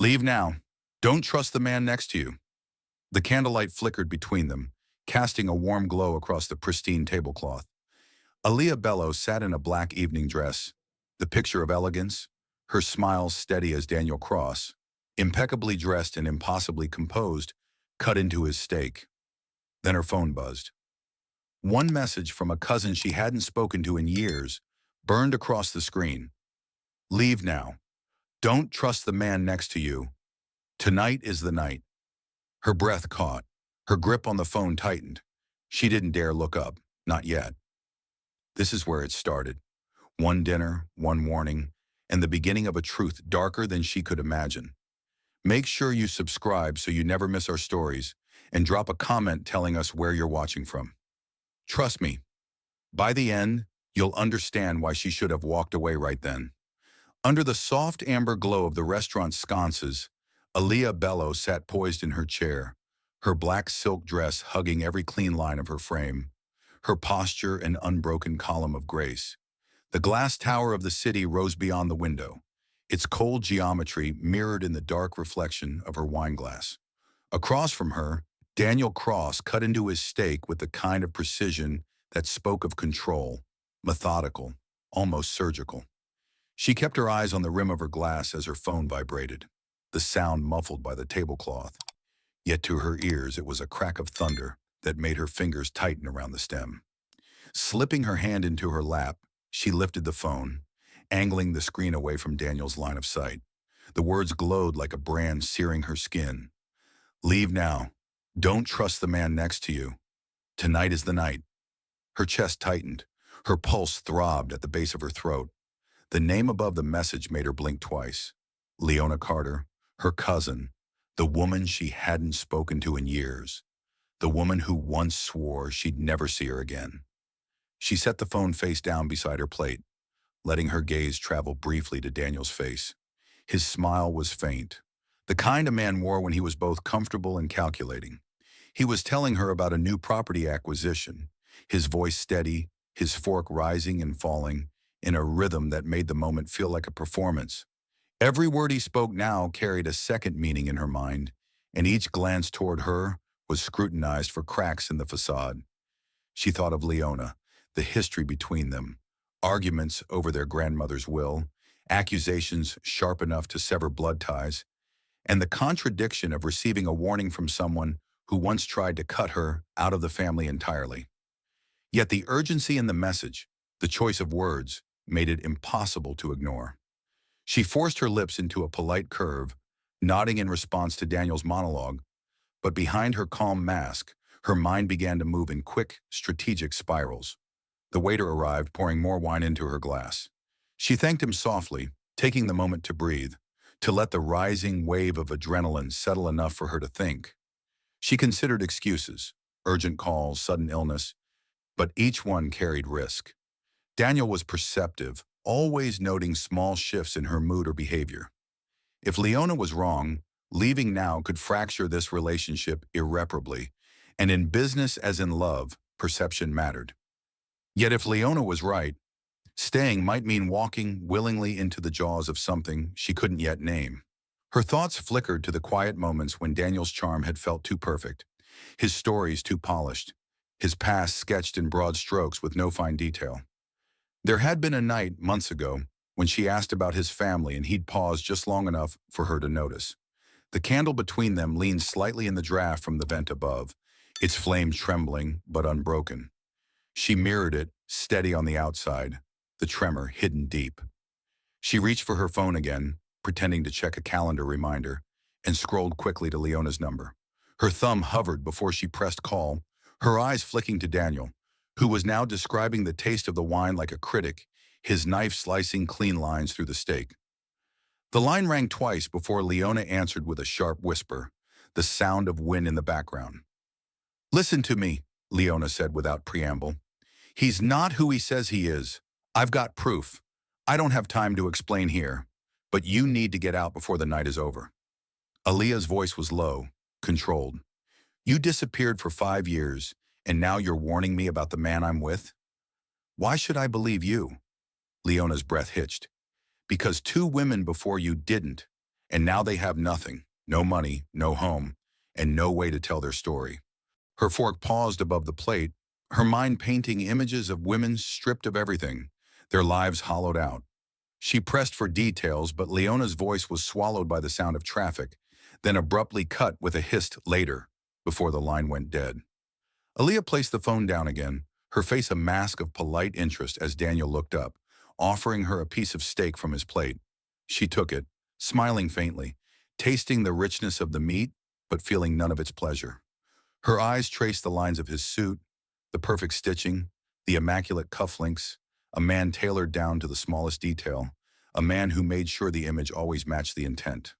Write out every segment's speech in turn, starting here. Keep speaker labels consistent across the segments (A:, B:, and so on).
A: Leave now. Don't trust the man next to you. The candlelight flickered between them, casting a warm glow across the pristine tablecloth. Aaliyah Bello sat in a black evening dress, the picture of elegance, her smile steady as Daniel Cross, impeccably dressed and impossibly composed, cut into his steak. Then her phone buzzed. One message from a cousin she hadn't spoken to in years burned across the screen. Leave now. Don't trust the man next to you. Tonight is the night. Her breath caught. Her grip on the phone tightened. She didn't dare look up, not yet. This is where it started. One dinner, one warning, and the beginning of a truth darker than she could imagine. Make sure you subscribe so you never miss our stories, and drop a comment telling us where you're watching from. Trust me, by the end, you'll understand why she should have walked away right then. Under the soft amber glow of the restaurant's sconces, Aaliyah Bello sat poised in her chair, her black silk dress hugging every clean line of her frame, her posture an unbroken column of grace. The glass tower of the city rose beyond the window, its cold geometry mirrored in the dark reflection of her wineglass. Across from her, Daniel Cross cut into his steak with the kind of precision that spoke of control, methodical, almost surgical. She kept her eyes on the rim of her glass as her phone vibrated, the sound muffled by the tablecloth. Yet to her ears it was a crack of thunder that made her fingers tighten around the stem. Slipping her hand into her lap, she lifted the phone, angling the screen away from Daniel's line of sight. The words glowed like a brand searing her skin. Leave now. Don't trust the man next to you. Tonight is the night. Her chest tightened. Her pulse throbbed at the base of her throat. The name above the message made her blink twice. Leona Carter, her cousin, the woman she hadn't spoken to in years, the woman who once swore she'd never see her again. She set the phone face down beside her plate, letting her gaze travel briefly to Daniel's face. His smile was faint, the kind a man wore when he was both comfortable and calculating. He was telling her about a new property acquisition, his voice steady, his fork rising and falling, in a rhythm that made the moment feel like a performance. Every word he spoke now carried a second meaning in her mind, and each glance toward her was scrutinized for cracks in the facade. She thought of Leona, the history between them, arguments over their grandmother's will, accusations sharp enough to sever blood ties, and the contradiction of receiving a warning from someone who once tried to cut her out of the family entirely. Yet the urgency in the message, the choice of words, made it impossible to ignore. She forced her lips into a polite curve, nodding in response to Daniel's monologue, but behind her calm mask, her mind began to move in quick, strategic spirals. The waiter arrived, pouring more wine into her glass. She thanked him softly, taking the moment to breathe, to let the rising wave of adrenaline settle enough for her to think. She considered excuses, urgent calls, sudden illness, but each one carried risk. Daniel was perceptive, always noting small shifts in her mood or behavior. If Leona was wrong, leaving now could fracture this relationship irreparably, and in business as in love, perception mattered. Yet if Leona was right, staying might mean walking willingly into the jaws of something she couldn't yet name. Her thoughts flickered to the quiet moments when Daniel's charm had felt too perfect, his stories too polished, his past sketched in broad strokes with no fine detail. There had been a night, months ago, when she asked about his family and he'd paused just long enough for her to notice. The candle between them leaned slightly in the draft from the vent above, its flame trembling but unbroken. She mirrored it, steady on the outside, the tremor hidden deep. She reached for her phone again, pretending to check a calendar reminder, and scrolled quickly to Leona's number. Her thumb hovered before she pressed call, her eyes flicking to Daniel, who was now describing the taste of the wine like a critic, his knife slicing clean lines through the steak. The line rang twice before Leona answered with a sharp whisper, the sound of wind in the background. "Listen to me," Leona said without preamble. "He's not who he says he is. I've got proof. I don't have time to explain here, but you need to get out before the night is over." Aaliyah's voice was low, controlled. "You disappeared for 5 years, and now you're warning me about the man I'm with? Why should I believe you?" Leona's breath hitched. "Because 2 women before you didn't, And now they have nothing, no money, no home, and no way to tell their story. Her fork paused above the plate, her mind painting images of women stripped of everything, their lives hollowed out. She pressed for details, but Leona's voice was swallowed by the sound of traffic, then abruptly cut with a hissed later, before the line went dead. Aaliyah placed the phone down again, her face a mask of polite interest as Daniel looked up, offering her a piece of steak from his plate. She took it, smiling faintly, tasting the richness of the meat, but feeling none of its pleasure. Her eyes traced the lines of his suit, the perfect stitching, the immaculate cufflinks, a man tailored down to the smallest detail, a man who made sure the image always matched the intent.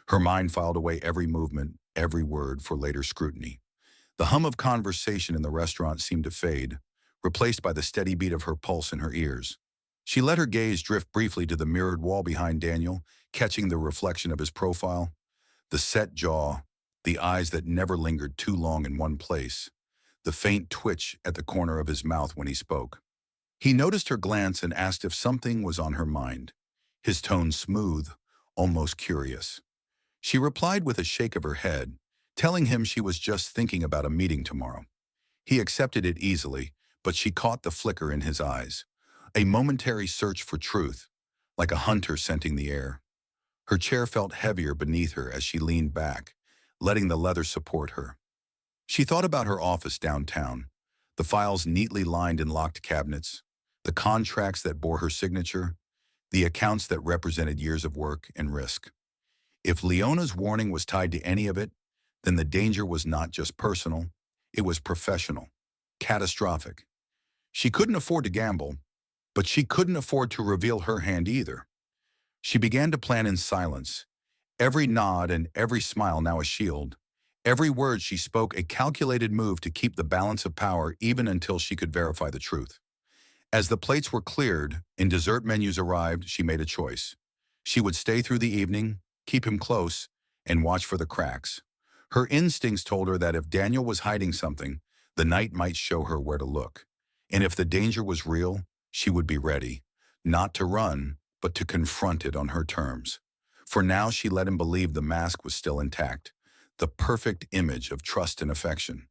A: Her mind filed away every movement, every word for later scrutiny. The hum of conversation in the restaurant seemed to fade, replaced by the steady beat of her pulse in her ears. She let her gaze drift briefly to the mirrored wall behind Daniel, catching the reflection of his profile, the set jaw, the eyes that never lingered too long in one place, the faint twitch at the corner of his mouth when he spoke. He noticed her glance and asked if something was on her mind, his tone smooth, almost curious. She replied with a shake of her head, telling him she was just thinking about a meeting tomorrow. He accepted it easily, but she caught the flicker in his eyes, a momentary search for truth, like a hunter scenting the air. Her chair felt heavier beneath her as she leaned back, letting the leather support her. She thought about her office downtown, the files neatly lined in locked cabinets, the contracts that bore her signature, the accounts that represented years of work and risk. If Leona's warning was tied to any of it, then the danger was not just personal, it was professional, catastrophic. She couldn't afford to gamble, but she couldn't afford to reveal her hand either. She began to plan in silence, every nod and every smile now a shield, every word she spoke a calculated move to keep the balance of power even until she could verify the truth. As the plates were cleared and dessert menus arrived, she made a choice. She would stay through the evening, keep him close, and watch for the cracks. Her instincts told her that if Daniel was hiding something, the night might show her where to look. And if the danger was real, she would be ready, not to run, but to confront it on her terms. For now, she let him believe the mask was still intact, the perfect image of trust and affection.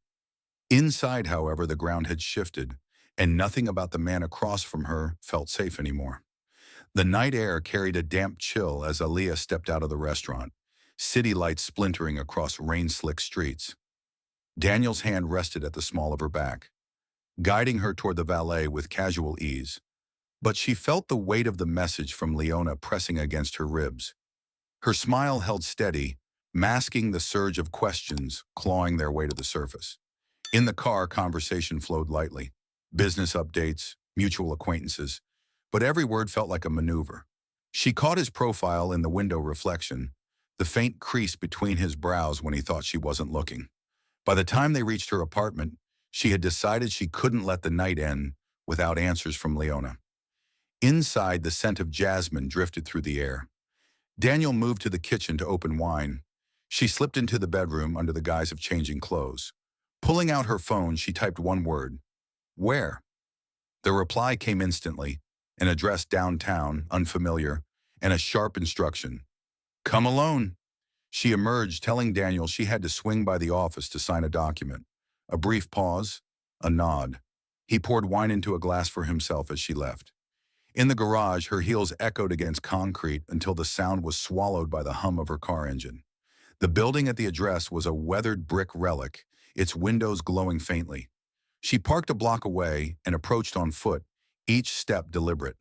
A: Inside, however, the ground had shifted, and nothing about the man across from her felt safe anymore. The night air carried a damp chill as Aaliyah stepped out of the restaurant, city lights splintering across rain-slicked streets. Daniel's hand rested at the small of her back, guiding her toward the valet with casual ease. But she felt the weight of the message from Leona pressing against her ribs. Her smile held steady, masking the surge of questions clawing their way to the surface. In the car, conversation flowed lightly. Business updates, mutual acquaintances, but every word felt like a maneuver. She caught his profile in the window reflection, the faint crease between his brows when he thought she wasn't looking. By the time they reached her apartment, she had decided she couldn't let the night end without answers from Leona. Inside, the scent of jasmine drifted through the air. Daniel moved to the kitchen to open wine. She slipped into the bedroom under the guise of changing clothes. Pulling out her phone, she typed one word, "Where?" The reply came instantly, an address downtown, unfamiliar, and a sharp instruction. "Come alone." She emerged, telling Daniel she had to swing by the office to sign a document. A brief pause, a nod. He poured wine into a glass for himself as she left. In the garage, her heels echoed against concrete until the sound was swallowed by the hum of her car engine. The building at the address was a weathered brick relic, its windows glowing faintly. She parked a block away and approached on foot, each step deliberate.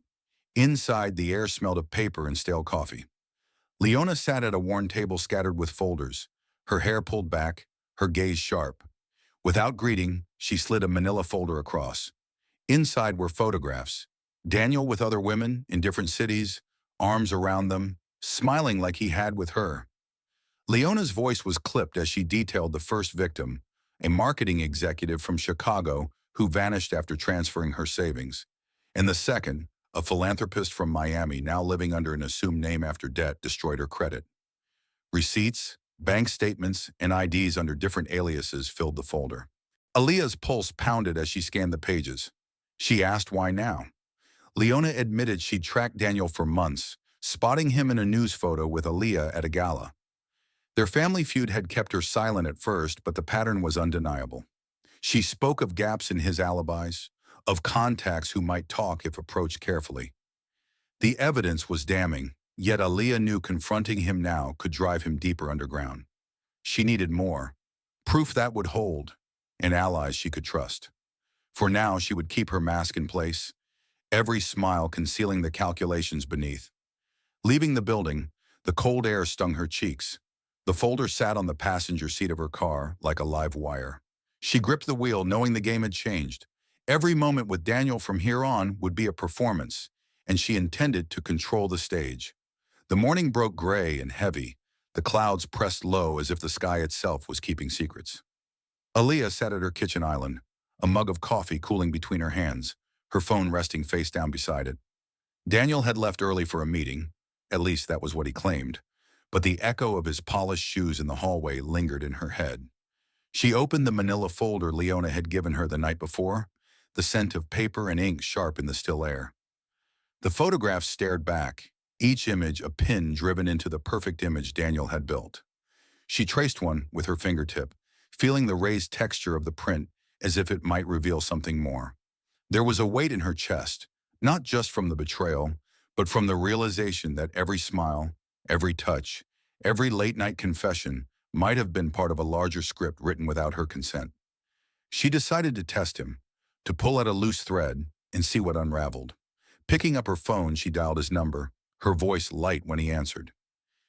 A: Inside, the air smelled of paper and stale coffee. Leona sat at a worn table scattered with folders, her hair pulled back, her gaze sharp. Without greeting, she slid a manila folder across. Inside were photographs. Daniel with other women in different cities, arms around them, smiling like he had with her. Leona's voice was clipped as she detailed the first victim, a marketing executive from Chicago who vanished after transferring her savings, and the second, a philanthropist from Miami now living under an assumed name after debt destroyed her credit. Receipts, bank statements, and IDs under different aliases filled the folder. Aaliyah's pulse pounded as she scanned the pages. She asked why now. Leona admitted she'd tracked Daniel for months, spotting him in a news photo with Aaliyah at a gala. Their family feud had kept her silent at first, but the pattern was undeniable. She spoke of gaps in his alibis, of contacts who might talk if approached carefully. The evidence was damning, yet Aaliyah knew confronting him now could drive him deeper underground. She needed more, proof that would hold, and allies she could trust. For now, she would keep her mask in place, every smile concealing the calculations beneath. Leaving the building, the cold air stung her cheeks. The folder sat on the passenger seat of her car like a live wire. She gripped the wheel, knowing the game had changed. Every moment with Daniel from here on would be a performance, and she intended to control the stage. The morning broke gray and heavy. The clouds pressed low as if the sky itself was keeping secrets. Aaliyah sat at her kitchen island, a mug of coffee cooling between her hands, her phone resting face down beside it. Daniel had left early for a meeting, at least that was what he claimed, but the echo of his polished shoes in the hallway lingered in her head. She opened the manila folder Leona had given her the night before, the scent of paper and ink sharp in the still air. The photographs stared back, each image a pin driven into the perfect image Daniel had built. She traced one with her fingertip, feeling the raised texture of the print as if it might reveal something more. There was a weight in her chest, not just from the betrayal, but from the realization that every smile, every touch, every late-night confession might have been part of a larger script written without her consent. She decided to test him, to pull at a loose thread and see what unraveled. Picking up her phone, she dialed his number, her voice light when he answered.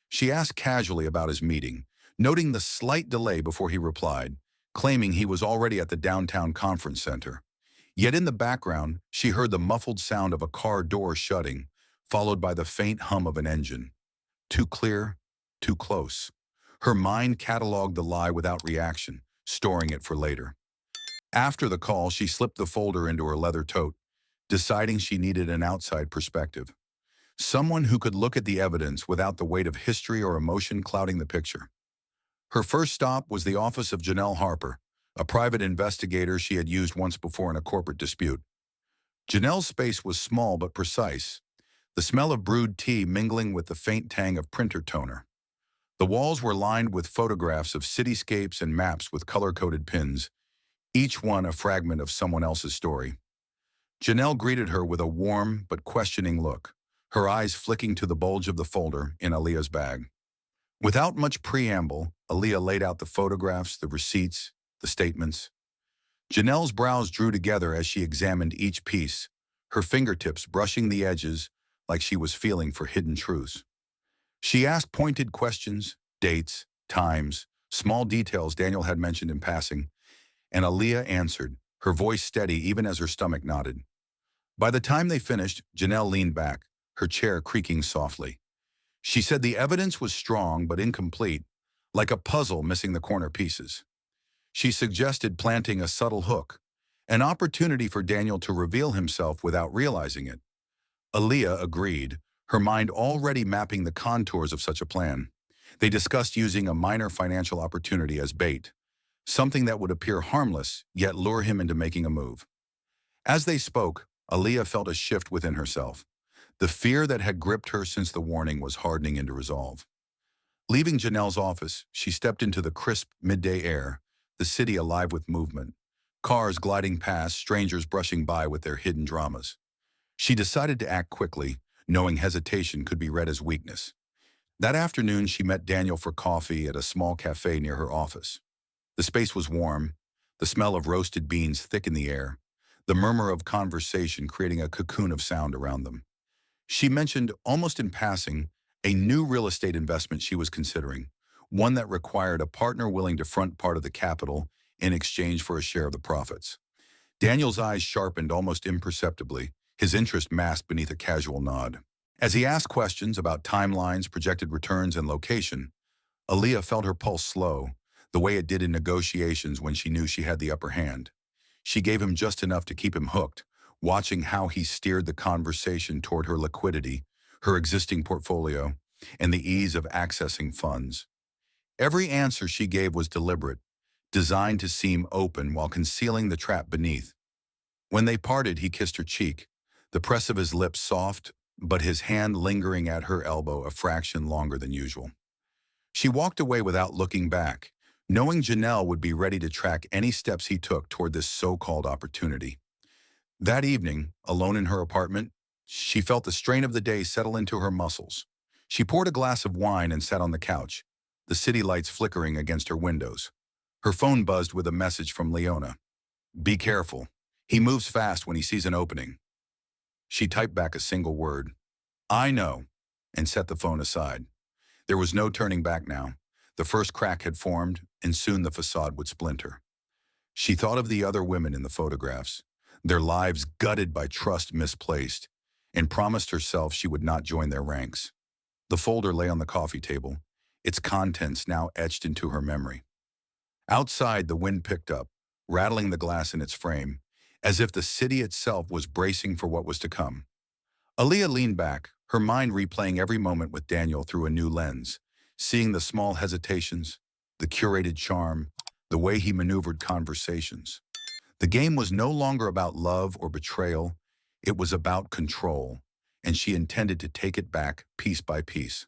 A: She asked casually about his meeting, noting the slight delay before he replied, claiming he was already at the downtown conference center. Yet in the background, she heard the muffled sound of a car door shutting, followed by the faint hum of an engine. Too clear, too close. Her mind cataloged the lie without reaction, storing it for later. After the call, she slipped the folder into her leather tote, deciding she needed an outside perspective. Someone who could look at the evidence without the weight of history or emotion clouding the picture. Her first stop was the office of Janelle Harper, a private investigator she had used once before in a corporate dispute. Janelle's space was small but precise, the smell of brewed tea mingling with the faint tang of printer toner. The walls were lined with photographs of cityscapes and maps with color-coded pins, each one a fragment of someone else's story. Janelle greeted her with a warm but questioning look, her eyes flicking to the bulge of the folder in Aaliyah's bag. Without much preamble, Aaliyah laid out the photographs, the receipts, the statements. Janelle's brows drew together as she examined each piece, her fingertips brushing the edges like she was feeling for hidden truths. She asked pointed questions, dates, times, small details Daniel had mentioned in passing, and Aaliyah answered, her voice steady even as her stomach nodded. By the time they finished, Janelle leaned back, her chair creaking softly. She said the evidence was strong but incomplete, like a puzzle missing the corner pieces. She suggested planting a subtle hook, an opportunity for Daniel to reveal himself without realizing it. Aaliyah agreed, her mind already mapping the contours of such a plan. They discussed using a minor financial opportunity as bait, something that would appear harmless yet lure him into making a move. As they spoke, Aaliyah felt a shift within herself. The fear that had gripped her since the warning was hardening into resolve. Leaving Janelle's office, she stepped into the crisp midday air, the city alive with movement, cars gliding past, strangers brushing by with their hidden dramas. She decided to act quickly, knowing hesitation could be read as weakness. That afternoon, she met Daniel for coffee at a small cafe near her office. The space was warm, the smell of roasted beans thick in the air, the murmur of conversation creating a cocoon of sound around them. She mentioned, almost in passing, a new real estate investment she was considering, one that required a partner willing to front part of the capital in exchange for a share of the profits. Daniel's eyes sharpened almost imperceptibly, his interest masked beneath a casual nod. As he asked questions about timelines, projected returns, and location, Aaliyah felt her pulse slow, the way it did in negotiations when she knew she had the upper hand. She gave him just enough to keep him hooked, watching how he steered the conversation toward her liquidity, her existing portfolio, and the ease of accessing funds. Every answer she gave was deliberate, designed to seem open while concealing the trap beneath. When they parted, he kissed her cheek, the press of his lips soft, but his hand lingering at her elbow a fraction longer than usual. She walked away without looking back, knowing Janelle would be ready to track any steps he took toward this so-called opportunity. That evening, alone in her apartment, she felt the strain of the day settle into her muscles. She poured a glass of wine and sat on the couch, the city lights flickering against her windows. Her phone buzzed with a message from Leona. "Be careful. He moves fast when he sees an opening." She typed back a single word, "I know," and set the phone aside. There was no turning back now. The first crack had formed, and soon the facade would splinter. She thought of the other women in the photographs, their lives gutted by trust misplaced, and promised herself she would not join their ranks. The folder lay on the coffee table, its contents now etched into her memory. Outside, the wind picked up, rattling the glass in its frame, as if the city itself was bracing for what was to come. Aaliyah leaned back, her mind replaying every moment with Daniel through a new lens, seeing the small hesitations, the curated charm, the way he maneuvered conversations. The game was no longer about love or betrayal, it was about control, and she intended to take it back piece by piece.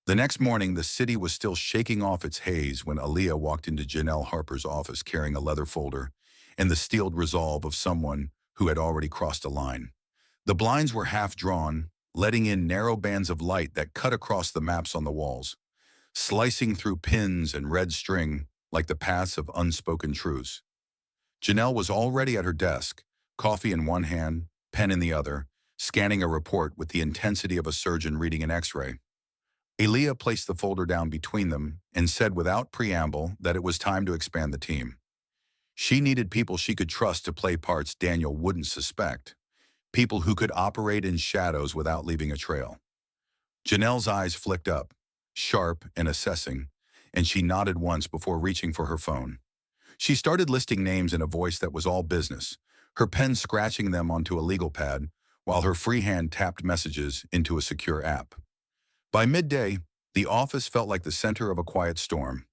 A: The next morning, the city was still shaking off its haze when Aaliyah walked into Janelle Harper's office carrying a leather folder and the steeled resolve of someone who had already crossed a line. The blinds were half drawn, letting in narrow bands of light that cut across the maps on the walls, slicing through pins and red string like the paths of unspoken truths. Janelle was already at her desk, coffee in one hand, pen in the other, scanning a report with the intensity of a surgeon reading an X-ray. Aaliyah placed the folder down between them and said without preamble that it was time to expand the team. She needed people she could trust to play parts Daniel wouldn't suspect, people who could operate in shadows without leaving a trail. Janelle's eyes flicked up, sharp and assessing, and she nodded once before reaching for her phone. She started listing names in a voice that was all business, her pen scratching them onto a legal pad, while her free hand tapped messages into a secure app. By midday, the office felt like the center of a quiet storm.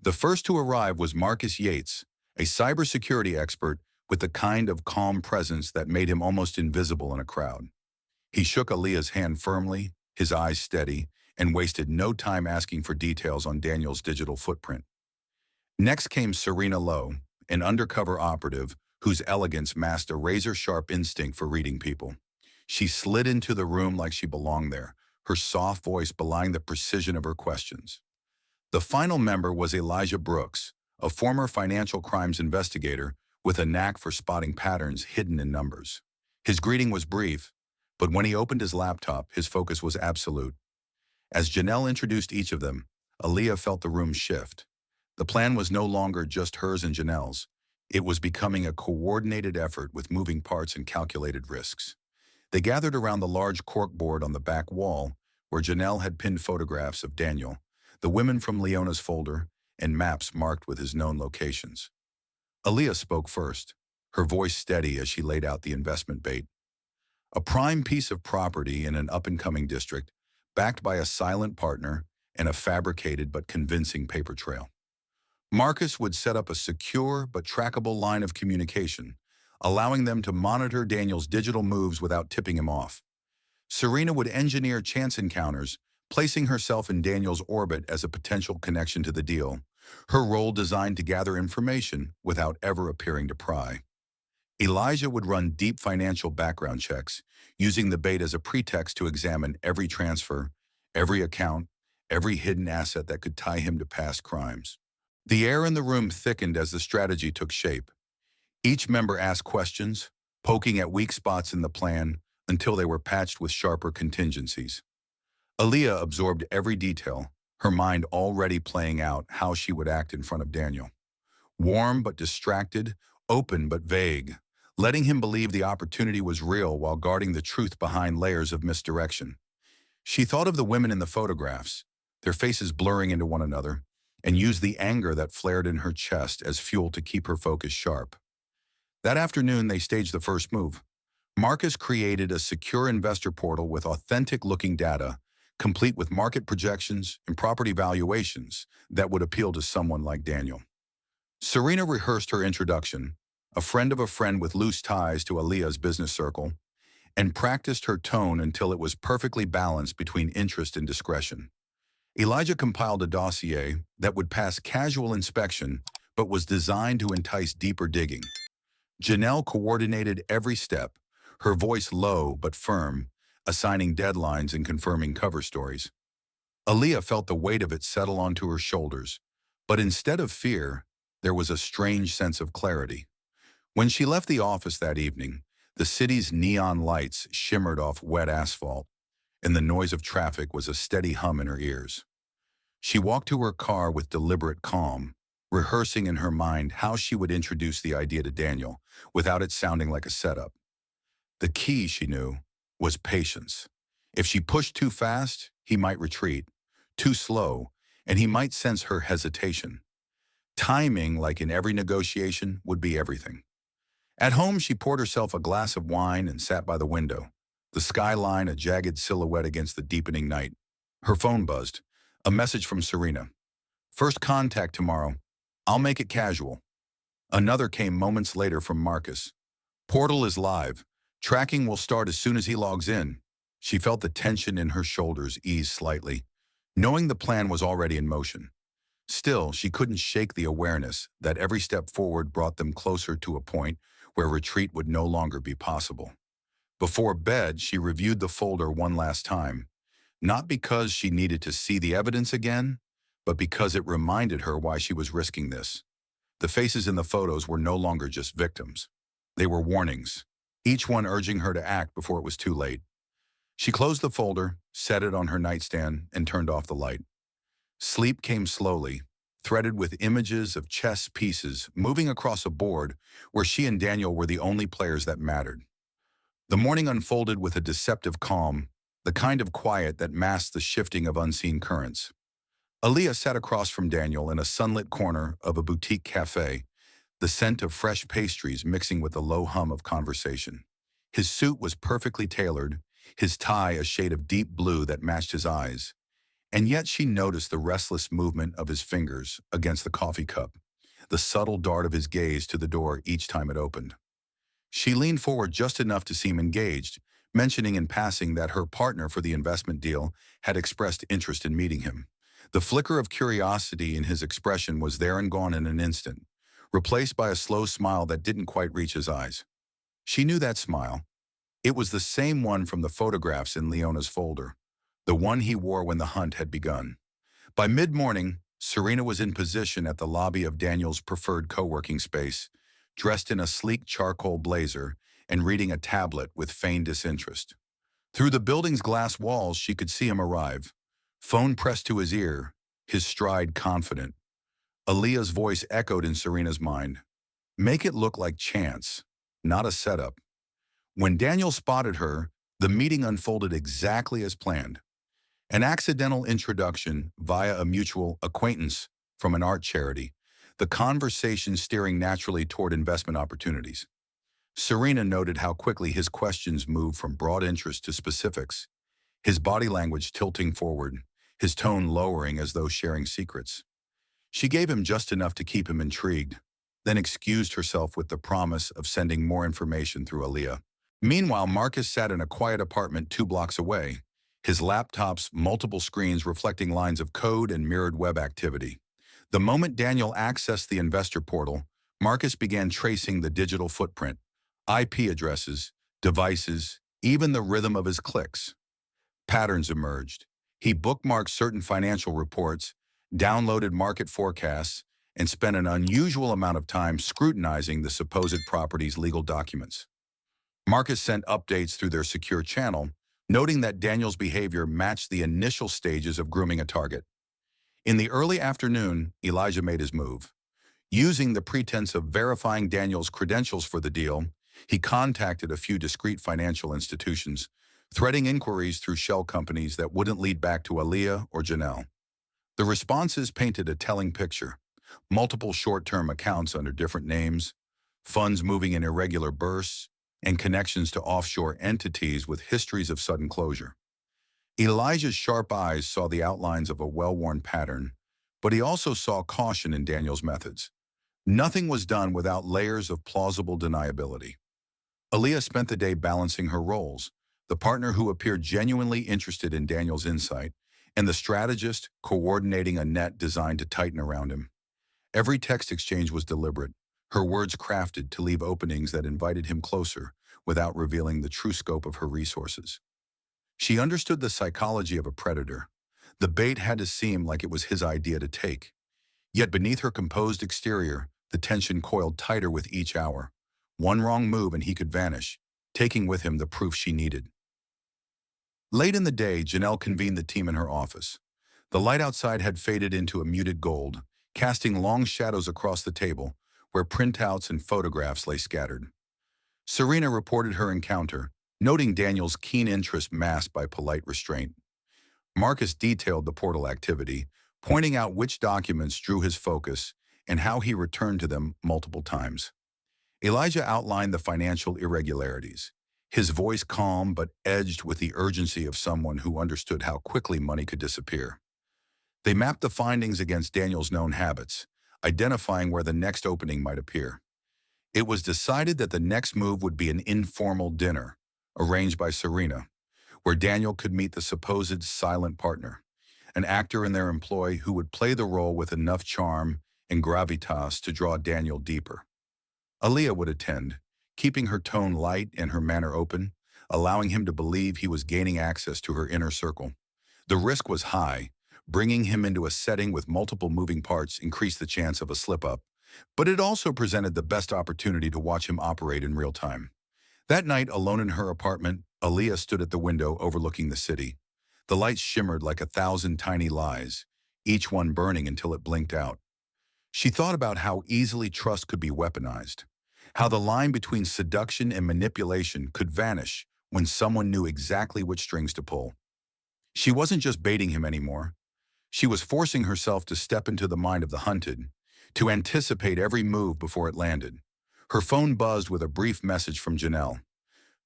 A: The first to arrive was Marcus Yates, a cybersecurity expert with the kind of calm presence that made him almost invisible in a crowd. He shook Aaliyah's hand firmly, his eyes steady, and wasted no time asking for details on Daniel's digital footprint. Next came Serena Lowe, an undercover operative whose elegance masked a razor-sharp instinct for reading people. She slid into the room like she belonged there, her soft voice belying the precision of her questions. The final member was Elijah Brooks, a former financial crimes investigator with a knack for spotting patterns hidden in numbers. His greeting was brief, but when he opened his laptop, his focus was absolute. As Janelle introduced each of them, Aaliyah felt the room shift. The plan was no longer just hers and Janelle's. It was becoming a coordinated effort with moving parts and calculated risks. They gathered around the large corkboard on the back wall, where Janelle had pinned photographs of Daniel, the women from Leona's folder, and maps marked with his known locations. Aaliyah spoke first, her voice steady as she laid out the investment bait. A prime piece of property in an up-and-coming district, backed by a silent partner and a fabricated but convincing paper trail. Marcus would set up a secure but trackable line of communication, allowing them to monitor Daniel's digital moves without tipping him off. Serena would engineer chance encounters, placing herself in Daniel's orbit as a potential connection to the deal, her role designed to gather information without ever appearing to pry. Elijah would run deep financial background checks, using the bait as a pretext to examine every transfer, every account, every hidden asset that could tie him to past crimes. The air in the room thickened as the strategy took shape. Each member asked questions, poking at weak spots in the plan until they were patched with sharper contingencies. Aaliyah absorbed every detail, her mind already playing out how she would act in front of Daniel. Warm but distracted, open but vague, letting him believe the opportunity was real while guarding the truth behind layers of misdirection. She thought of the women in the photographs, their faces blurring into one another, and used the anger that flared in her chest as fuel to keep her focus sharp. That afternoon, they staged the first move. Marcus created a secure investor portal with authentic-looking data, complete with market projections and property valuations that would appeal to someone like Daniel. Serena rehearsed her introduction, a friend of a friend with loose ties to Aaliyah's business circle, and practiced her tone until it was perfectly balanced between interest and discretion. Elijah compiled a dossier that would pass casual inspection but was designed to entice deeper digging. Janelle coordinated every step, her voice low but firm, assigning deadlines and confirming cover stories. Aaliyah felt the weight of it settle onto her shoulders, but instead of fear, there was a strange sense of clarity. When she left the office that evening, the city's neon lights shimmered off wet asphalt, and the noise of traffic was a steady hum in her ears. She walked to her car with deliberate calm, rehearsing in her mind how she would introduce the idea to Daniel without it sounding like a setup. The key, she knew, was patience. If she pushed too fast, he might retreat, too slow, and he might sense her hesitation. Timing, like in every negotiation, would be everything. At home, she poured herself a glass of wine and sat by the window, the skyline a jagged silhouette against the deepening night. Her phone buzzed. A message from Serena. "First contact tomorrow. I'll make it casual." Another came moments later from Marcus. "Portal is live. Tracking will start as soon as he logs in." She felt the tension in her shoulders ease slightly, knowing the plan was already in motion. Still, she couldn't shake the awareness that every step forward brought them closer to a point where retreat would no longer be possible. Before bed, she reviewed the folder one last time, not because she needed to see the evidence again, but because it reminded her why she was risking this. The faces in the photos were no longer just victims. They were warnings, each one urging her to act before it was too late. She closed the folder, set it on her nightstand, and turned off the light. Sleep came slowly, threaded with images of chess pieces moving across a board where she and Daniel were the only players that mattered. The morning unfolded with a deceptive calm, the kind of quiet that masked the shifting of unseen currents. Aaliyah sat across from Daniel in a sunlit corner of a boutique cafe, the scent of fresh pastries mixing with the low hum of conversation. His suit was perfectly tailored, his tie a shade of deep blue that matched his eyes, and yet she noticed the restless movement of his fingers against the coffee cup, the subtle dart of his gaze to the door each time it opened. She leaned forward just enough to seem engaged, mentioning in passing that her partner for the investment deal had expressed interest in meeting him. The flicker of curiosity in his expression was there and gone in an instant, replaced by a slow smile that didn't quite reach his eyes. She knew that smile. It was the same one from the photographs in Leona's folder, the one he wore when the hunt had begun. By mid-morning, Serena was in position at the lobby of Daniel's preferred co-working space, dressed in a sleek charcoal blazer and reading a tablet with feigned disinterest. Through the building's glass walls, she could see him arrive, phone pressed to his ear, his stride confident. Aaliyah's voice echoed in Serena's mind. "Make it look like chance, not a setup." When Daniel spotted her, the meeting unfolded exactly as planned. An accidental introduction via a mutual acquaintance from an art charity, the conversation steering naturally toward investment opportunities. Serena noted how quickly his questions moved from broad interest to specifics, his body language tilting forward, his tone lowering as though sharing secrets. She gave him just enough to keep him intrigued, then excused herself with the promise of sending more information through Aaliyah. Meanwhile, Marcus sat in a quiet apartment 2 blocks away, his laptop's multiple screens reflecting lines of code and mirrored web activity. The moment Daniel accessed the investor portal, Marcus began tracing the digital footprint, IP addresses, devices, even the rhythm of his clicks. Patterns emerged. He bookmarked certain financial reports, downloaded market forecasts, and spent an unusual amount of time scrutinizing the supposed property's legal documents. Marcus sent updates through their secure channel, noting that Daniel's behavior matched the initial stages of grooming a target. In the early afternoon, Elijah made his move. Using the pretense of verifying Daniel's credentials for the deal, he contacted a few discreet financial institutions, threading inquiries through shell companies that wouldn't lead back to Aaliyah or Janelle. The responses painted a telling picture: multiple short-term accounts under different names, funds moving in irregular bursts, and connections to offshore entities with histories of sudden closure. Elijah's sharp eyes saw the outlines of a well-worn pattern, but he also saw caution in Daniel's methods. Nothing was done without layers of plausible deniability. Aaliyah spent the day balancing her roles, the partner who appeared genuinely interested in Daniel's insight, and the strategist coordinating a net designed to tighten around him. Every text exchange was deliberate, her words crafted to leave openings that invited him closer without revealing the true scope of her resources. She understood the psychology of a predator. The bait had to seem like it was his idea to take. Yet beneath her composed exterior, the tension coiled tighter with each hour. One wrong move and he could vanish, taking with him the proof she needed. Late in the day, Janelle convened the team in her office. The light outside had faded into a muted gold, casting long shadows across the table, where printouts and photographs lay scattered. Serena reported her encounter, noting Daniel's keen interest masked by polite restraint. Marcus detailed the portal activity, pointing out which documents drew his focus and how he returned to them multiple times. Elijah outlined the financial irregularities, his voice calm but edged with the urgency of someone who understood how quickly money could disappear. They mapped the findings against Daniel's known habits, identifying where the next opening might appear. It was decided that the next move would be an informal dinner, arranged by Serena, where Daniel could meet the supposed silent partner, an actor in their employ who would play the role with enough charm and gravitas to draw Daniel deeper. Aaliyah would attend, keeping her tone light and her manner open, allowing him to believe he was gaining access to her inner circle. The risk was high. Bringing him into a setting with multiple moving parts increased the chance of a slip-up, but it also presented the best opportunity to watch him operate in real time. That night, alone in her apartment, Aaliyah stood at the window overlooking the city. The lights shimmered like 1,000 tiny lies, each one burning until it blinked out. She thought about how easily trust could be weaponized, how the line between seduction and manipulation could vanish when someone knew exactly which strings to pull. She wasn't just baiting him anymore. She was forcing herself to step into the mind of the hunted, to anticipate every move before it landed. Her phone buzzed with a brief message from Janelle.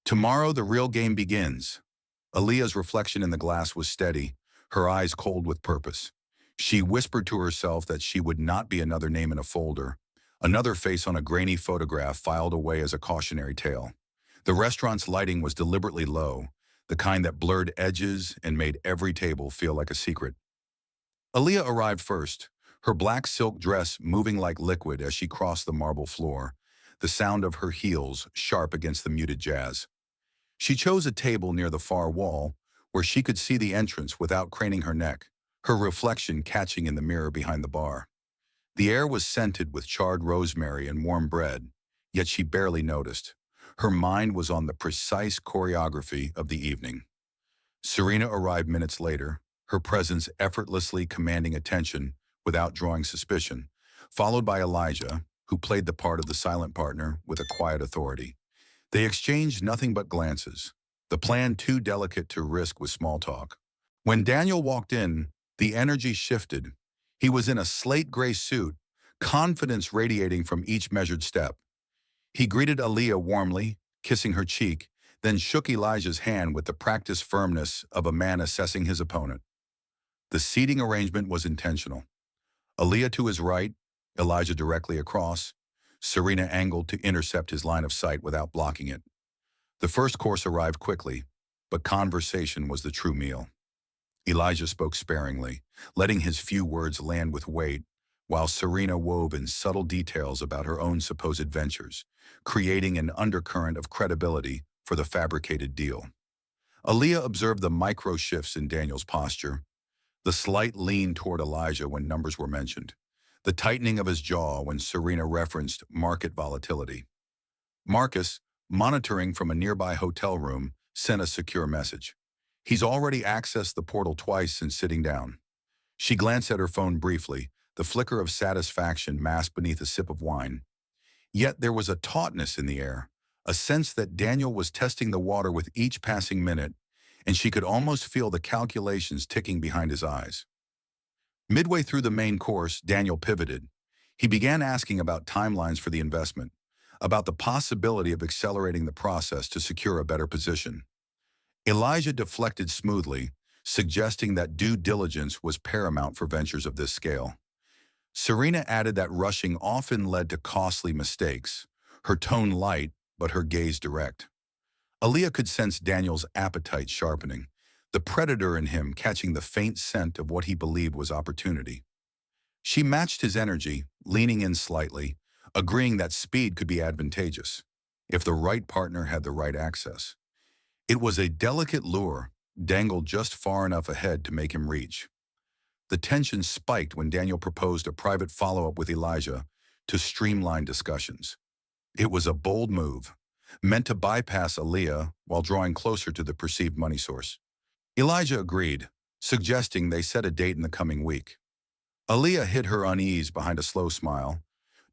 A: "Tomorrow the real game begins." Aaliyah's reflection in the glass was steady, her eyes cold with purpose. She whispered to herself that she would not be another name in a folder, another face on a grainy photograph filed away as a cautionary tale. The restaurant's lighting was deliberately low, the kind that blurred edges and made every table feel like a secret. Aaliyah arrived first, her black silk dress moving like liquid as she crossed the marble floor, the sound of her heels sharp against the muted jazz. She chose a table near the far wall, where she could see the entrance without craning her neck, her reflection catching in the mirror behind the bar. The air was scented with charred rosemary and warm bread, yet she barely noticed. Her mind was on the precise choreography of the evening. Serena arrived minutes later, her presence effortlessly commanding attention without drawing suspicion, followed by Elijah, who played the part of the silent partner with a quiet authority. They exchanged nothing but glances, the plan too delicate to risk with small talk. When Daniel walked in, the energy shifted. He was in a slate gray suit, confidence radiating from each measured step. He greeted Aaliyah warmly, kissing her cheek, then shook Elijah's hand with the practiced firmness of a man assessing his opponent. The seating arrangement was intentional. Aaliyah to his right, Elijah directly across, Serena angled to intercept his line of sight without blocking it. The first course arrived quickly, but conversation was the true meal. Elijah spoke sparingly, letting his few words land with weight, while Serena wove in subtle details about her own supposed ventures, creating an undercurrent of credibility for the fabricated deal. Aaliyah observed the micro shifts in Daniel's posture, the slight lean toward Elijah when numbers were mentioned, the tightening of his jaw when Serena referenced market volatility. Marcus, monitoring from a nearby hotel room, sent a secure message. He's already accessed the portal twice since sitting down. She glanced at her phone briefly, the flicker of satisfaction masked beneath a sip of wine. Yet there was a tautness in the air, a sense that Daniel was testing the water with each passing minute, and she could almost feel the calculations ticking behind his eyes. Midway through the main course, Daniel pivoted. He began asking about timelines for the investment, about the possibility of accelerating the process to secure a better position. Elijah deflected smoothly, suggesting that due diligence was paramount for ventures of this scale. Serena added that rushing often led to costly mistakes, her tone light but her gaze direct. Aaliyah could sense Daniel's appetite sharpening, the predator in him catching the faint scent of what he believed was opportunity. She matched his energy, leaning in slightly, agreeing that speed could be advantageous, if the right partner had the right access. It was a delicate lure, dangled just far enough ahead to make him reach. The tension spiked when Daniel proposed a private follow-up with Elijah to streamline discussions. It was a bold move, meant to bypass Aaliyah while drawing closer to the perceived money source. Elijah agreed, suggesting they set a date in the coming week. Aaliyah hid her unease behind a slow smile,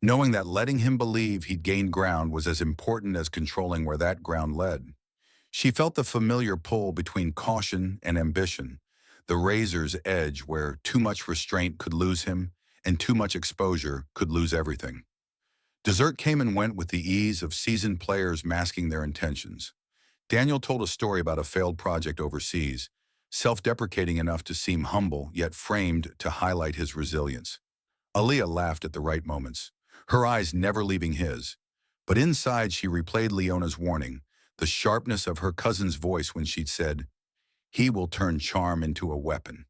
A: knowing that letting him believe he'd gained ground was as important as controlling where that ground led. She felt the familiar pull between caution and ambition, the razor's edge where too much restraint could lose him and too much exposure could lose everything. Dessert came and went with the ease of seasoned players masking their intentions. Daniel told a story about a failed project overseas, self-deprecating enough to seem humble, yet framed to highlight his resilience. Aaliyah laughed at the right moments, her eyes never leaving his. But inside she replayed Leona's warning, the sharpness of her cousin's voice when she'd said, "He will turn charm into a weapon."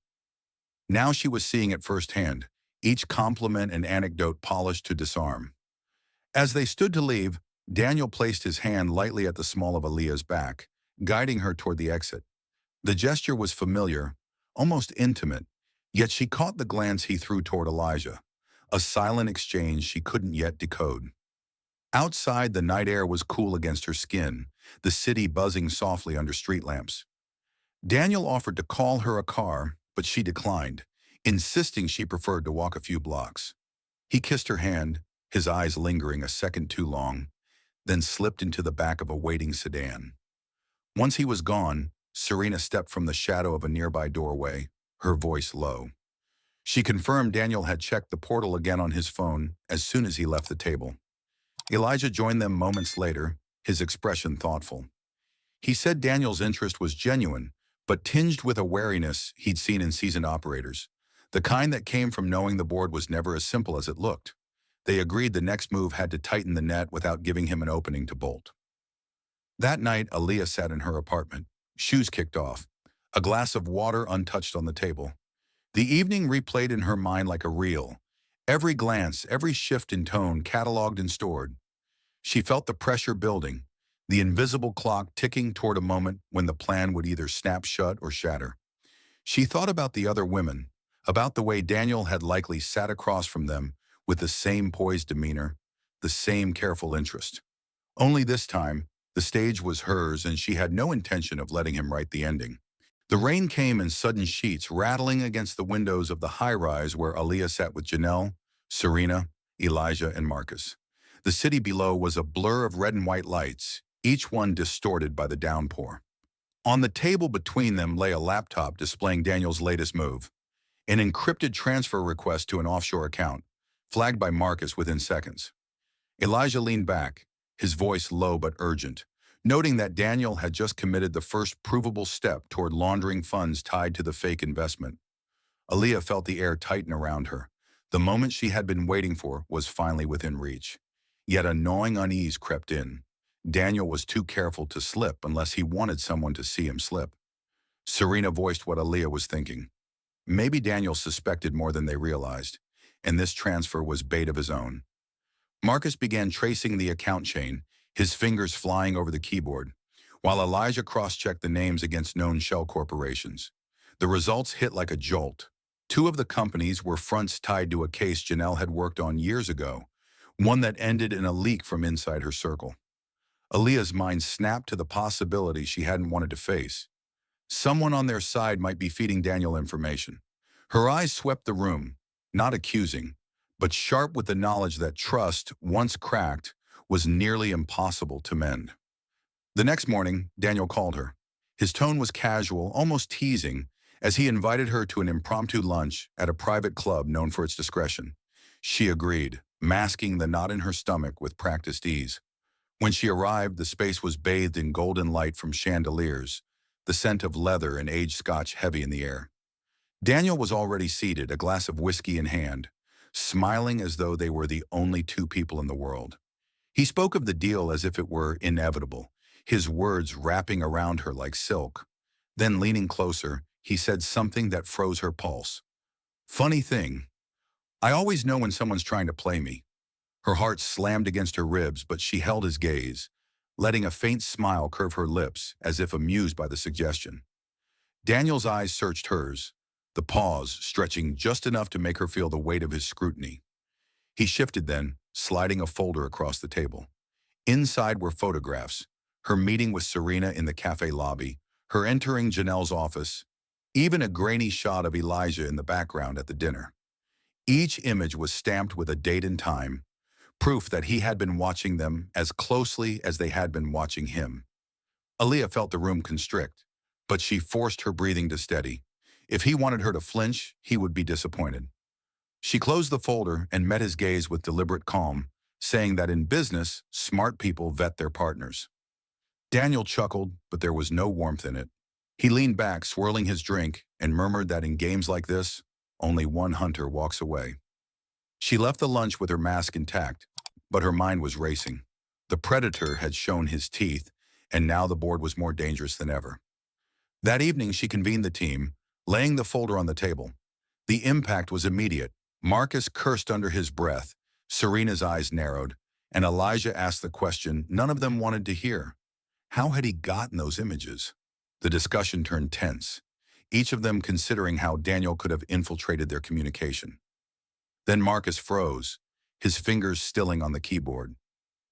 A: Now she was seeing it firsthand, each compliment and anecdote polished to disarm. As they stood to leave, Daniel placed his hand lightly at the small of Aaliyah's back, guiding her toward the exit. The gesture was familiar, almost intimate, yet she caught the glance he threw toward Elijah, a silent exchange she couldn't yet decode. Outside, the night air was cool against her skin, the city buzzing softly under street lamps. Daniel offered to call her a car, but she declined, insisting she preferred to walk a few blocks. He kissed her hand, his eyes lingering a second too long, then slipped into the back of a waiting sedan. Once he was gone, Serena stepped from the shadow of a nearby doorway, her voice low. She confirmed Daniel had checked the portal again on his phone as soon as he left the table. Elijah joined them moments later, his expression thoughtful. He said Daniel's interest was genuine, but tinged with a wariness he'd seen in seasoned operators, the kind that came from knowing the board was never as simple as it looked. They agreed the next move had to tighten the net without giving him an opening to bolt. That night, Aaliyah sat in her apartment, shoes kicked off, a glass of water untouched on the table. The evening replayed in her mind like a reel, every glance, every shift in tone cataloged and stored. She felt the pressure building, the invisible clock ticking toward a moment when the plan would either snap shut or shatter. She thought about the other women, about the way Daniel had likely sat across from them with the same poised demeanor, the same careful interest. Only this time, the stage was hers and she had no intention of letting him write the ending. The rain came in sudden sheets rattling against the windows of the high-rise where Aaliyah sat with Janelle, Serena, Elijah, and Marcus. The city below was a blur of red and white lights, each one distorted by the downpour. On the table between them lay a laptop displaying Daniel's latest move, an encrypted transfer request to an offshore account, flagged by Marcus within seconds. Elijah leaned back, his voice low but urgent, noting that Daniel had just committed the first provable step toward laundering funds tied to the fake investment. Aaliyah felt the air tighten around her. The moment she had been waiting for was finally within reach. Yet a gnawing unease crept in. Daniel was too careful to slip unless he wanted someone to see him slip. Serena voiced what Aaliyah was thinking. Maybe Daniel suspected more than they realized, and this transfer was bait of his own. Marcus began tracing the account chain, his fingers flying over the keyboard, while Elijah cross-checked the names against known shell corporations. The results hit like a jolt. 2 of the companies were fronts tied to a case Janelle had worked on years ago, one that ended in a leak from inside her circle. Aaliyah's mind snapped to the possibility she hadn't wanted to face. Someone on their side might be feeding Daniel information. Her eyes swept the room, not accusing, but sharp with the knowledge that trust, once cracked, was nearly impossible to mend. The next morning, Daniel called her. His tone was casual, almost teasing, as he invited her to an impromptu lunch at a private club known for its discretion. She agreed, masking the knot in her stomach with practiced ease. When she arrived, the space was bathed in golden light from chandeliers, the scent of leather and aged scotch heavy in the air. Daniel was already seated, a glass of whiskey in hand, smiling as though they were the only 2 people in the world. He spoke of the deal as if it were inevitable, his words wrapping around her like silk. Then, leaning closer, he said something that froze her pulse. "Funny thing, I always know when someone's trying to play me." Her heart slammed against her ribs, but she held his gaze, letting a faint smile curve her lips as if amused by the suggestion. Daniel's eyes searched hers, the pause stretching just enough to make her feel the weight of his scrutiny. He shifted then, sliding a folder across the table. Inside were photographs, her meeting with Serena in the cafe lobby, her entering Janelle's office, even a grainy shot of Elijah in the background at the dinner. Each image was stamped with a date and time, proof that he had been watching them as closely as they had been watching him. Aaliyah felt the room constrict, but she forced her breathing to steady. If he wanted her to flinch, he would be disappointed. She closed the folder and met his gaze with deliberate calm, saying that in business, smart people vet their partners. Daniel chuckled, but there was no warmth in it. He leaned back, swirling his drink, and murmured that in games like this, only one hunter walks away. She left the lunch with her mask intact, but her mind was racing. The predator had shown his teeth, and now the board was more dangerous than ever. That evening, she convened the team, laying the folder on the table. The impact was immediate. Marcus cursed under his breath, Serena's eyes narrowed, and Elijah asked the question none of them wanted to hear. How had he gotten those images? The discussion turned tense, each of them considering how Daniel could have infiltrated their communication. Then Marcus froze, his fingers stilling on the keyboard.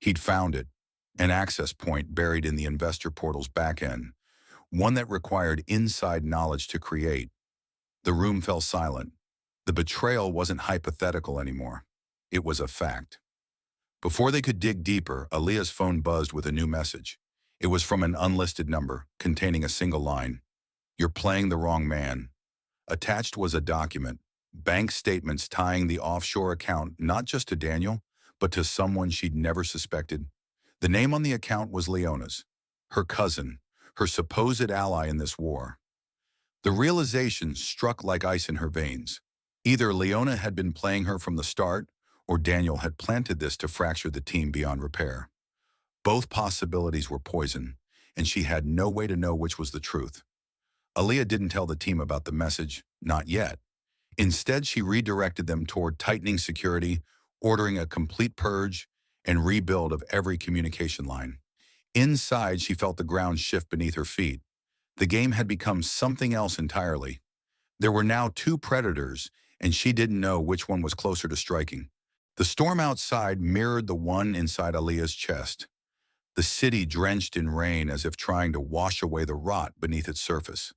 A: He'd found it, an access point buried in the investor portal's back end, one that required inside knowledge to create. The room fell silent. The betrayal wasn't hypothetical anymore. It was a fact. Before they could dig deeper, Aaliyah's phone buzzed with a new message. It was from an unlisted number, containing a single line. "You're playing the wrong man." Attached was a document, bank statements tying the offshore account not just to Daniel, but to someone she'd never suspected. The name on the account was Leona's, her cousin, her supposed ally in this war. The realization struck like ice in her veins. Either Leona had been playing her from the start, or Daniel had planted this to fracture the team beyond repair. Both possibilities were poison, and she had no way to know which was the truth. Aaliyah didn't tell the team about the message, not yet. Instead, she redirected them toward tightening security, ordering a complete purge and rebuild of every communication line. Inside, she felt the ground shift beneath her feet. The game had become something else entirely. There were now two predators, and she didn't know which one was closer to striking. The storm outside mirrored the one inside Aaliyah's chest. The city drenched in rain as if trying to wash away the rot beneath its surface.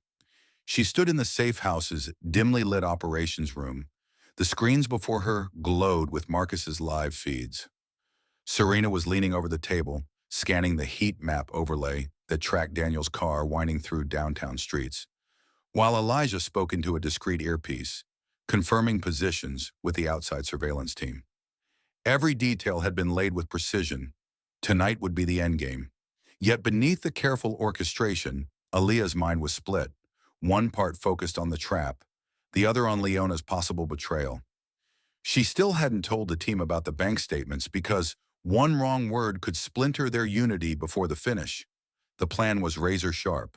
A: She stood in the safe house's dimly lit operations room. The screens before her glowed with Marcus's live feeds. Serena was leaning over the table, scanning the heat map overlay that tracked Daniel's car winding through downtown streets, while Elijah spoke into a discreet earpiece, confirming positions with the outside surveillance team. Every detail had been laid with precision. Tonight would be the endgame. Yet beneath the careful orchestration, Aaliyah's mind was split. One part focused on the trap, the other on Leona's possible betrayal. She still hadn't told the team about the bank statements because one wrong word could splinter their unity before the finish. The plan was razor sharp.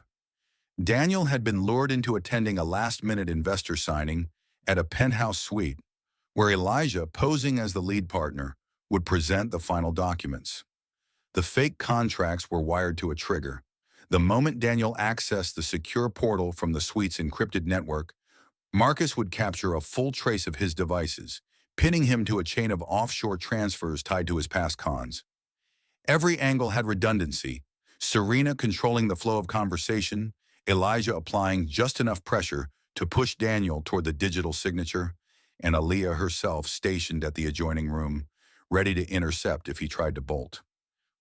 A: Daniel had been lured into attending a last-minute investor signing at a penthouse suite, where Elijah, posing as the lead partner, would present the final documents. The fake contracts were wired to a trigger. The moment Daniel accessed the secure portal from the suite's encrypted network, Marcus would capture a full trace of his devices, pinning him to a chain of offshore transfers tied to his past cons. Every angle had redundancy, Serena controlling the flow of conversation, Elijah applying just enough pressure to push Daniel toward the digital signature, and Aaliyah herself stationed at the adjoining room, ready to intercept if he tried to bolt.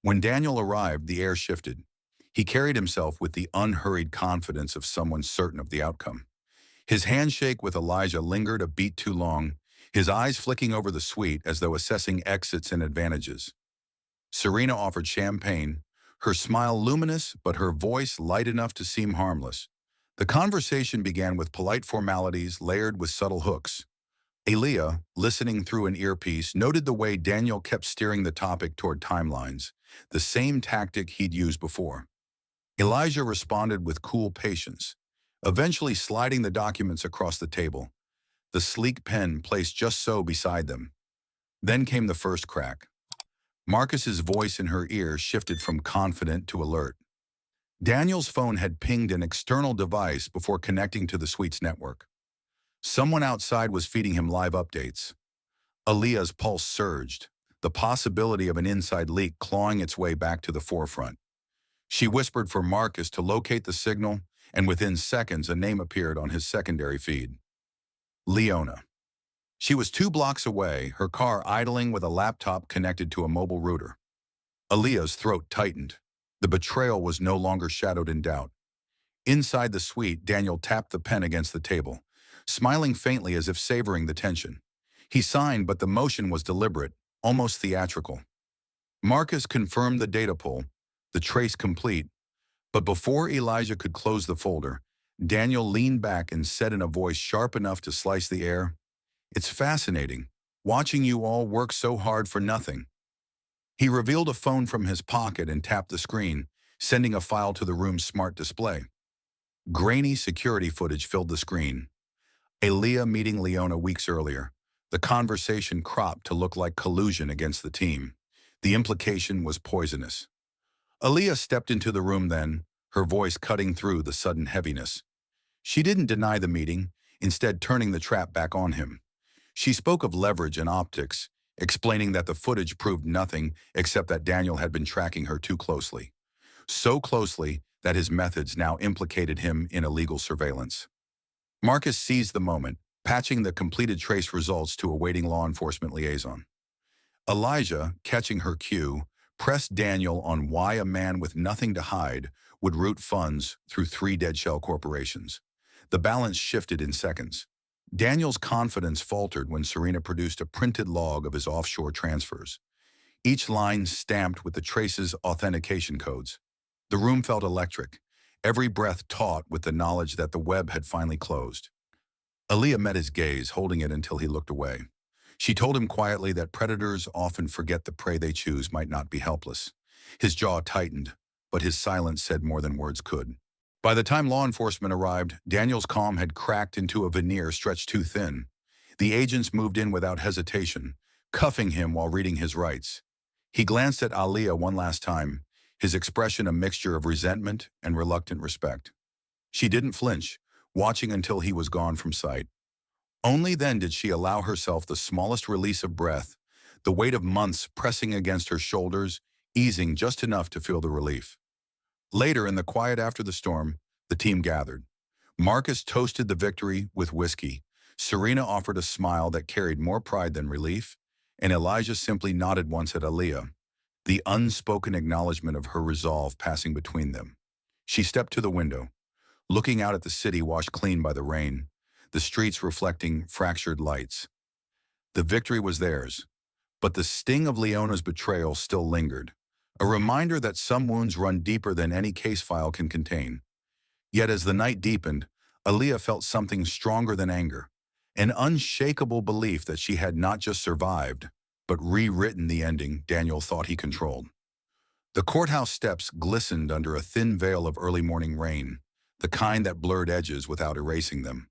A: When Daniel arrived, the air shifted. He carried himself with the unhurried confidence of someone certain of the outcome. His handshake with Elijah lingered a beat too long, his eyes flicking over the suite as though assessing exits and advantages. Serena offered champagne, her smile luminous but her voice light enough to seem harmless. The conversation began with polite formalities layered with subtle hooks. Aaliyah, listening through an earpiece, noted the way Daniel kept steering the topic toward timelines, the same tactic he'd used before. Elijah responded with cool patience, eventually sliding the documents across the table, the sleek pen placed just so beside them. Then came the first crack. Marcus's voice in her ear shifted from confident to alert. Daniel's phone had pinged an external device before connecting to the suite's network. Someone outside was feeding him live updates. Aaliyah's pulse surged, the possibility of an inside leak clawing its way back to the forefront. She whispered for Marcus to locate the signal, and within seconds a name appeared on his secondary feed. Leona. She was 2 blocks away, her car idling with a laptop connected to a mobile router. Aaliyah's throat tightened. The betrayal was no longer shadowed in doubt. Inside the suite, Daniel tapped the pen against the table, smiling faintly as if savoring the tension. He signed, but the motion was deliberate, almost theatrical. Marcus confirmed the data pull, the trace complete, but before Elijah could close the folder, Daniel leaned back and said in a voice sharp enough to slice the air, "It's fascinating, watching you all work so hard for nothing." He revealed a phone from his pocket and tapped the screen, sending a file to the room's smart display. Grainy security footage filled the screen. Aaliyah meeting Leona weeks earlier. The conversation cropped to look like collusion against the team. The implication was poisonous. Aaliyah stepped into the room then, her voice cutting through the sudden heaviness. She didn't deny the meeting, instead turning the trap back on him. She spoke of leverage and optics, explaining that the footage proved nothing except that Daniel had been tracking her too closely. So closely that his methods now implicated him in illegal surveillance. Marcus seized the moment, patching the completed trace results to a waiting law enforcement liaison. Elijah, catching her cue, pressed Daniel on why a man with nothing to hide would route funds through 3 dead shell corporations. The balance shifted in seconds. Daniel's confidence faltered when Serena produced a printed log of his offshore transfers, each line stamped with the trace's authentication codes. The room felt electric, every breath taut with the knowledge that the web had finally closed. Aaliyah met his gaze, holding it until he looked away. She told him quietly that predators often forget the prey they choose might not be helpless. His jaw tightened, but his silence said more than words could. By the time law enforcement arrived, Daniel's calm had cracked into a veneer stretched too thin. The agents moved in without hesitation, cuffing him while reading his rights. He glanced at Aaliyah one last time, his expression a mixture of resentment and reluctant respect. She didn't flinch, watching until he was gone from sight. Only then did she allow herself the smallest release of breath, the weight of months pressing against her shoulders, easing just enough to feel the relief. Later, in the quiet after the storm, the team gathered. Marcus toasted the victory with whiskey. Serena offered a smile that carried more pride than relief, and Elijah simply nodded once at Aaliyah, the unspoken acknowledgement of her resolve passing between them. She stepped to the window, looking out at the city washed clean by the rain, the streets reflecting fractured lights. The victory was theirs, but the sting of Leona's betrayal still lingered, a reminder that some wounds run deeper than any case file can contain. Yet as the night deepened, Aaliyah felt something stronger than anger, an unshakable belief that she had not just survived, but rewritten the ending Daniel thought he controlled. The courthouse steps glistened under a thin veil of early morning rain, the kind that blurred edges without erasing them.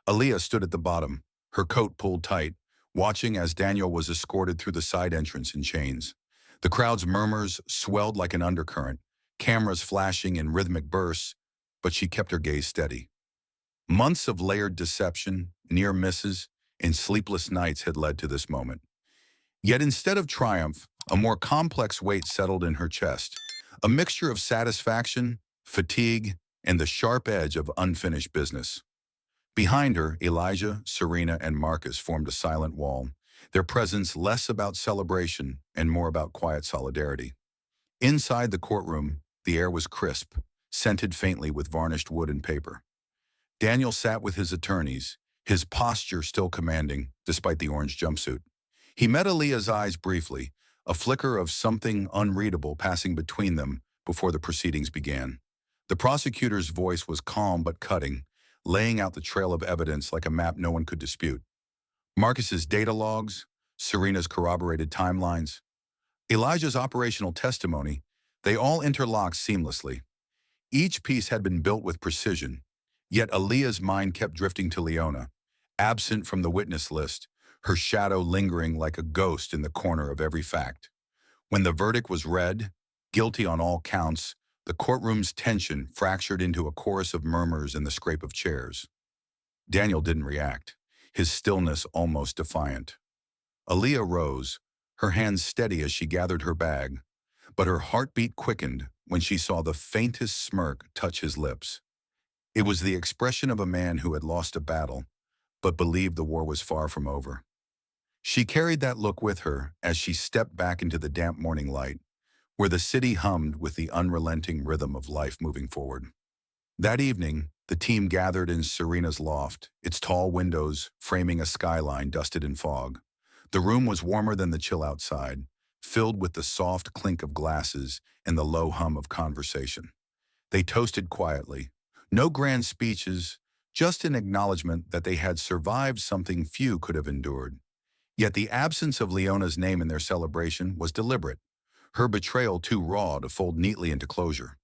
A: Aaliyah stood at the bottom, her coat pulled tight, watching as Daniel was escorted through the side entrance in chains. The crowd's murmurs swelled like an undercurrent, cameras flashing in rhythmic bursts, but she kept her gaze steady. Months of layered deception, near misses, and sleepless nights had led to this moment. Yet instead of triumph, a more complex weight settled in her chest, a mixture of satisfaction, fatigue, and the sharp edge of unfinished business. Behind her, Elijah, Serena, and Marcus formed a silent wall, their presence less about celebration and more about quiet solidarity. Inside the courtroom, the air was crisp, scented faintly with varnished wood and paper. Daniel sat with his attorneys, his posture still commanding, despite the orange jumpsuit. He met Aaliyah's eyes briefly, a flicker of something unreadable passing between them before the proceedings began. The prosecutor's voice was calm but cutting, laying out the trail of evidence like a map no one could dispute. Marcus's data logs, Serena's corroborated timelines, Elijah's operational testimony, they all interlocked seamlessly. Each piece had been built with precision, yet Aaliyah's mind kept drifting to Leona, absent from the witness list, her shadow lingering like a ghost in the corner of every fact. When the verdict was read, guilty on all counts, the courtroom's tension fractured into a chorus of murmurs and the scrape of chairs. Daniel didn't react, his stillness almost defiant. Aaliyah rose, her hands steady as she gathered her bag, but her heartbeat quickened when she saw the faintest smirk touch his lips. It was the expression of a man who had lost a battle, but believed the war was far from over. She carried that look with her as she stepped back into the damp morning light, where the city hummed with the unrelenting rhythm of life moving forward. That evening, the team gathered in Serena's loft, its tall windows framing a skyline dusted in fog. The room was warmer than the chill outside, filled with the soft clink of glasses and the low hum of conversation. They toasted quietly. No grand speeches, just an acknowledgement that they had survived something few could have endured. Yet the absence of Leona's name in their celebration was deliberate, her betrayal too raw to fold neatly into closure.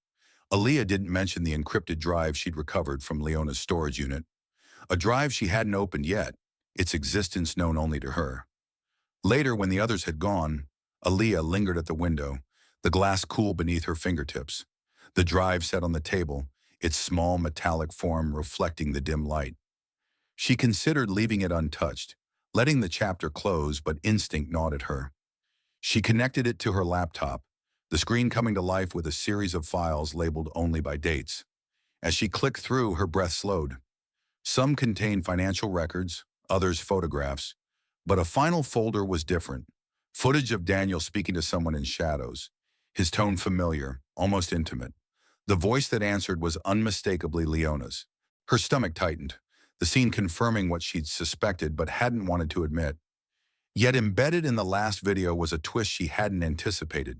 A: Aaliyah didn't mention the encrypted drive she'd recovered from Leona's storage unit, a drive she hadn't opened yet, its existence known only to her. Later, when the others had gone, Aaliyah lingered at the window, the glass cool beneath her fingertips. The drive set on the table, its small metallic form reflecting the dim light. She considered leaving it untouched, letting the chapter close, but instinct gnawed at her. She connected it to her laptop, the screen coming to life with a series of files labeled only by dates. As she clicked through, her breath slowed. Some contained financial records, others photographs, but a final folder was different. Footage of Daniel speaking to someone in shadows, his tone familiar, almost intimate. The voice that answered was unmistakably Leona's. Her stomach tightened, the scene confirming what she'd suspected but hadn't wanted to admit. Yet embedded in the last video was a twist she hadn't anticipated.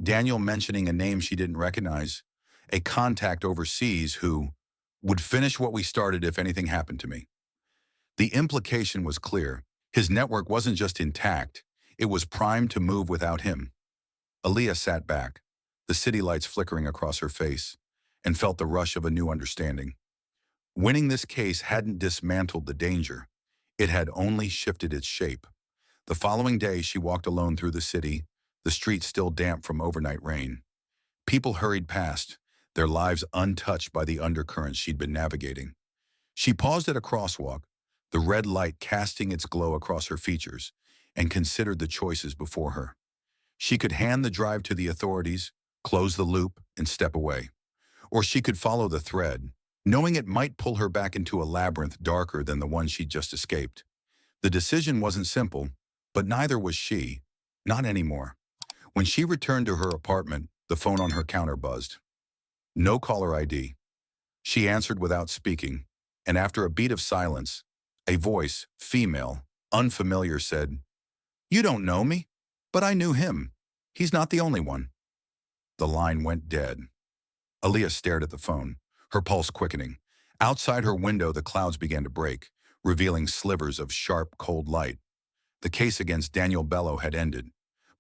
A: Daniel mentioning a name she didn't recognize, a contact overseas who would finish what we started if anything happened to me. The implication was clear. His network wasn't just intact, it was primed to move without him. Aaliyah sat back, the city lights flickering across her face, and felt the rush of a new understanding. Winning this case hadn't dismantled the danger. It had only shifted its shape. The following day, she walked alone through the city, the streets still damp from overnight rain. People hurried past, their lives untouched by the undercurrents she'd been navigating. She paused at a crosswalk, the red light casting its glow across her features, and considered the choices before her. She could hand the drive to the authorities, close the loop, and step away. Or she could follow the thread, knowing it might pull her back into a labyrinth darker than the one she'd just escaped. The decision wasn't simple, but neither was she. Not anymore. When she returned to her apartment, the phone on her counter buzzed. No caller ID. She answered without speaking, and after a beat of silence, a voice, female, unfamiliar, said, "You don't know me, but I knew him. He's not the only one." The line went dead. Aaliyah stared at the phone, her pulse quickening. Outside her window, the clouds began to break, revealing slivers of sharp, cold light. The case against Daniel Bello had ended,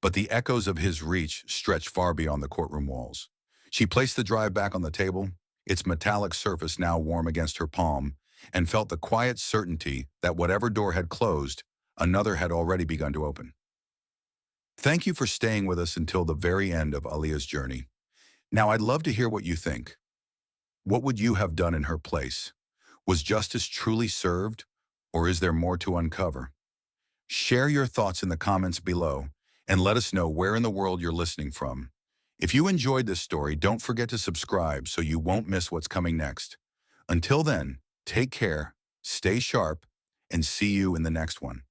A: but the echoes of his reach stretched far beyond the courtroom walls. She placed the drive back on the table, its metallic surface now warm against her palm, and felt the quiet certainty that whatever door had closed, another had already begun to open. Thank you for staying with us until the very end of Aaliyah's journey. Now, I'd love to hear what you think. What would you have done in her place? Was justice truly served, or is there more to uncover? Share your thoughts in the comments below, and let us know where in the world you're listening from. If you enjoyed this story, don't forget to subscribe so you won't miss what's coming next. Until then, take care, stay sharp, and see you in the next one.